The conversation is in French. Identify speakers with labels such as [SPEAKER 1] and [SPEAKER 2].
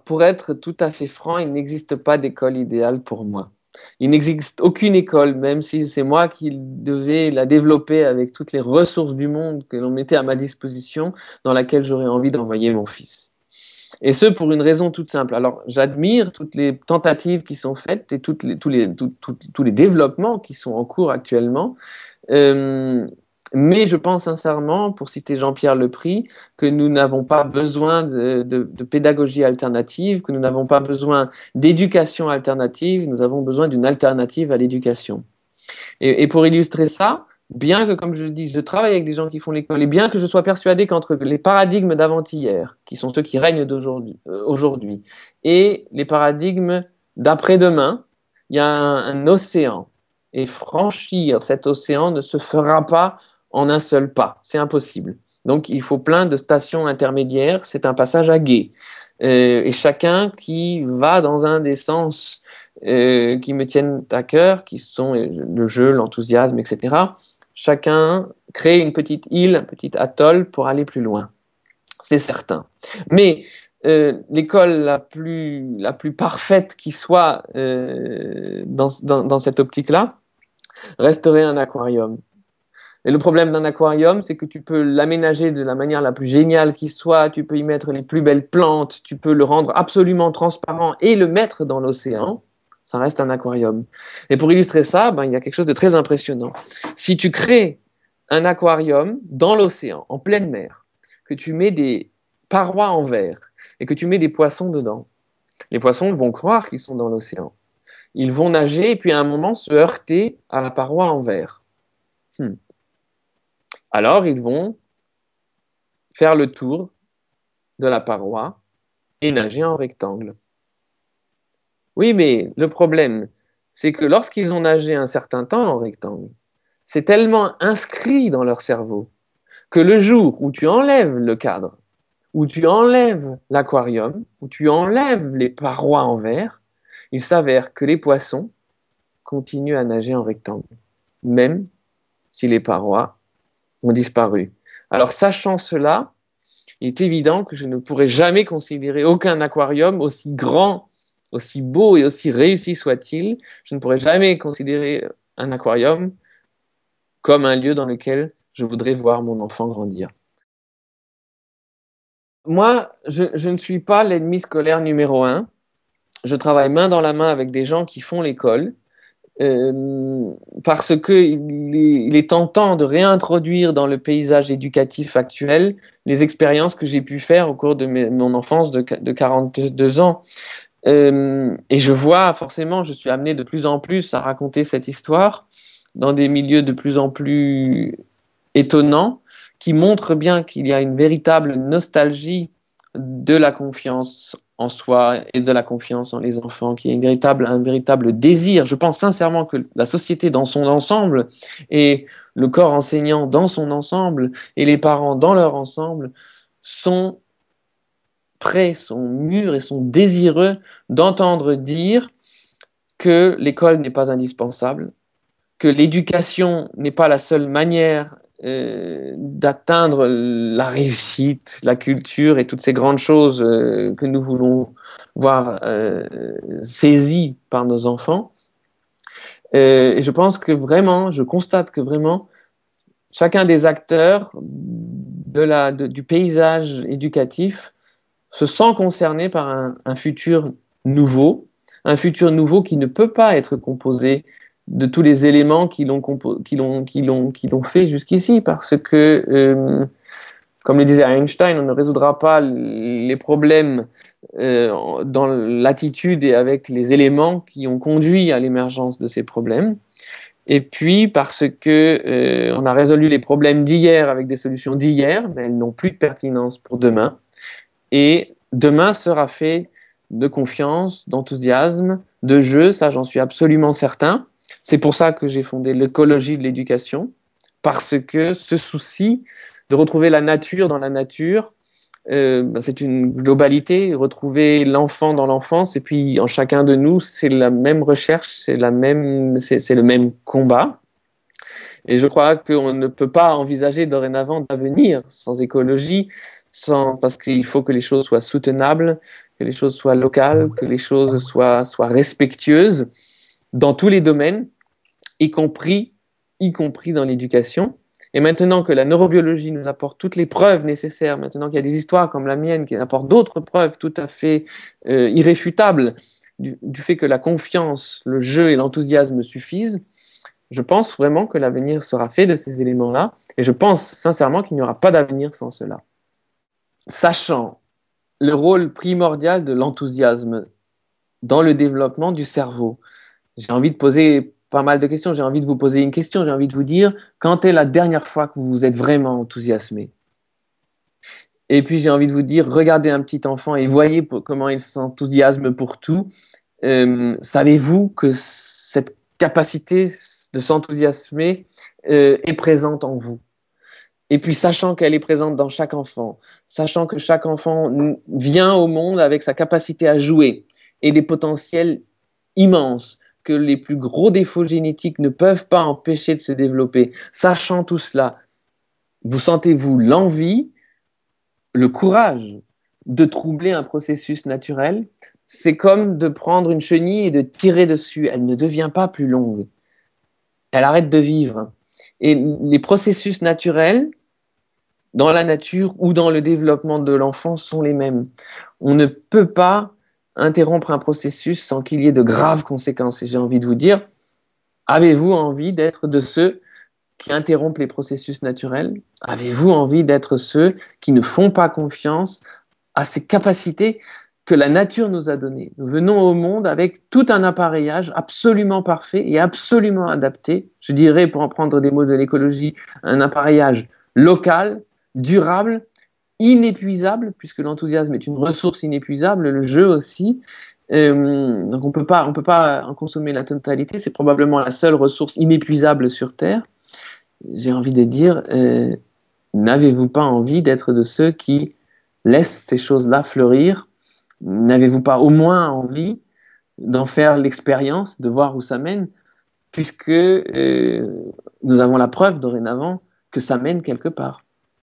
[SPEAKER 1] pour être tout à fait franc, il n'existe pas d'école idéale pour moi. Il n'existe aucune école, même si c'est moi qui devais la développer avec toutes les ressources du monde que l'on mettait à ma disposition, dans laquelle j'aurais envie d'envoyer mon fils. Et ce, pour une raison toute simple. Alors, j'admire toutes les tentatives qui sont faites et tous les développements qui sont en cours actuellement. Euh, mais je pense sincèrement, pour citer Jean-Pierre Lepris, que nous n'avons pas besoin de pédagogie alternative, que nous n'avons pas besoin d'éducation alternative, nous avons besoin d'une alternative à l'éducation. Et pour illustrer ça, bien que, comme je dis, je travaille avec des gens qui font l'école, et bien que je sois persuadé qu'entre les paradigmes d'avant-hier, qui sont ceux qui règnent aujourd'hui, et les paradigmes d'après-demain, il y a un océan. Et franchir cet océan ne se fera pas en un seul pas. C'est impossible. Donc, il faut plein de stations intermédiaires. C'est un passage à gué. Et chacun qui va dans un des sens qui me tiennent à cœur, qui sont le jeu, l'enthousiasme, etc. Chacun crée une petite île, un petit atoll pour aller plus loin. C'est certain. Mais l'école la plus parfaite qui soit dans cette optique-là resterait un aquarium. Et le problème d'un aquarium, c'est que tu peux l'aménager de la manière la plus géniale qui soit, tu peux y mettre les plus belles plantes, tu peux le rendre absolument transparent et le mettre dans l'océan. Ça reste un aquarium. Et pour illustrer ça, il y a quelque chose de très impressionnant. Si tu crées un aquarium dans l'océan, en pleine mer, que tu mets des parois en verre et que tu mets des poissons dedans, les poissons vont croire qu'ils sont dans l'océan. Ils vont nager et puis à un moment se heurter à la paroi en verre. Alors ils vont faire le tour de la paroi et nager en rectangle. Oui, mais le problème, c'est que lorsqu'ils ont nagé un certain temps en rectangle, c'est tellement inscrit dans leur cerveau que le jour où tu enlèves le cadre, où tu enlèves l'aquarium, où tu enlèves les parois en verre, il s'avère que les poissons continuent à nager en rectangle, même si les parois ont disparu. Alors, sachant cela, il est évident que je ne pourrai jamais considérer aucun aquarium, aussi grand, aussi beau et aussi réussi soit-il, je ne pourrai jamais considérer un aquarium comme un lieu dans lequel je voudrais voir mon enfant grandir. Moi, je ne suis pas l'ennemi scolaire numéro un. Je travaille main dans la main avec des gens qui font l'école, parce qu'il est tentant de réintroduire dans le paysage éducatif actuel les expériences que j'ai pu faire au cours de mon enfance de 42 ans. Et je vois, forcément, je suis amené de plus en plus à raconter cette histoire dans des milieux de plus en plus étonnants, qui montrent bien qu'il y a une véritable nostalgie de la confiance en soi et de la confiance en les enfants, qu'il y a un véritable désir. Je pense sincèrement que la société dans son ensemble et le corps enseignant dans son ensemble et les parents dans leur ensemble sont prêts, sont mûrs et sont désireux d'entendre dire que l'école n'est pas indispensable, que l'éducation n'est pas la seule manière d'atteindre la réussite, la culture et toutes ces grandes choses que nous voulons voir saisies par nos enfants. Et je pense que vraiment, je constate que vraiment, chacun des acteurs du paysage éducatif se sent concerné par un futur un futur nouveau qui ne peut pas être composé de tous les éléments qui l'ont fait jusqu'ici, parce que, comme le disait Einstein, on ne résoudra pas les problèmes dans l'attitude et avec les éléments qui ont conduit à l'émergence de ces problèmes. Et puis parce que on a résolu les problèmes d'hier avec des solutions d'hier, mais elles n'ont plus de pertinence pour demain. Et demain sera fait de confiance, d'enthousiasme, de jeu, ça j'en suis absolument certain. C'est pour ça que j'ai fondé l'écologie de l'éducation, parce que ce souci de retrouver la nature dans la nature, c'est une globalité, retrouver l'enfant dans l'enfance, et puis en chacun de nous, c'est la même recherche, c'est le même combat. Et je crois qu'on ne peut pas envisager dorénavant d'avenir sans écologie, parce qu'il faut que les choses soient soutenables, que les choses soient locales, que les choses soient respectueuses dans tous les domaines, y compris, y compris dans l'éducation. Et maintenant que la neurobiologie nous apporte toutes les preuves nécessaires, maintenant qu'il y a des histoires comme la mienne qui apportent d'autres preuves tout à fait irréfutables du fait que la confiance, le jeu et l'enthousiasme suffisent, je pense vraiment que l'avenir sera fait de ces éléments-là, et je pense sincèrement qu'il n'y aura pas d'avenir sans cela. Sachant le rôle primordial de l'enthousiasme dans le développement du cerveau, j'ai envie de poser pas mal de questions. J'ai envie de vous poser une question. J'ai envie de vous dire, quand est la dernière fois que vous vous êtes vraiment enthousiasmé? Et puis j'ai envie de vous dire, regardez un petit enfant et voyez comment il s'enthousiasme pour tout. Savez-vous que cette capacité de s'enthousiasmer est présente en vous? Et puis sachant qu'elle est présente dans chaque enfant, sachant que chaque enfant vient au monde avec sa capacité à jouer et des potentiels immenses que les plus gros défauts génétiques ne peuvent pas empêcher de se développer, sachant tout cela, vous sentez-vous l'envie, le courage de troubler un processus naturel? C'est comme de prendre une chenille et de tirer dessus. Elle ne devient pas plus longue. Elle arrête de vivre. Et les processus naturels dans la nature ou dans le développement de l'enfant sont les mêmes. On ne peut pas interrompre un processus sans qu'il y ait de graves conséquences. Et j'ai envie de vous dire, avez-vous envie d'être de ceux qui interrompent les processus naturels? Avez-vous envie d'être ceux qui ne font pas confiance à ces capacités que la nature nous a données? Nous venons au monde avec tout un appareillage absolument parfait et absolument adapté. Je dirais, pour en prendre des mots de l'écologie, un appareillage local, durable, inépuisable, puisque l'enthousiasme est une ressource inépuisable, le jeu aussi. Donc on peut pas en consommer la totalité, c'est probablement la seule ressource inépuisable sur Terre. J'ai envie de dire, n'avez-vous pas envie d'être de ceux qui laissent ces choses-là fleurir? N'avez-vous pas au moins envie d'en faire l'expérience, de voir où ça mène, puisque nous avons la preuve dorénavant que ça mène quelque part.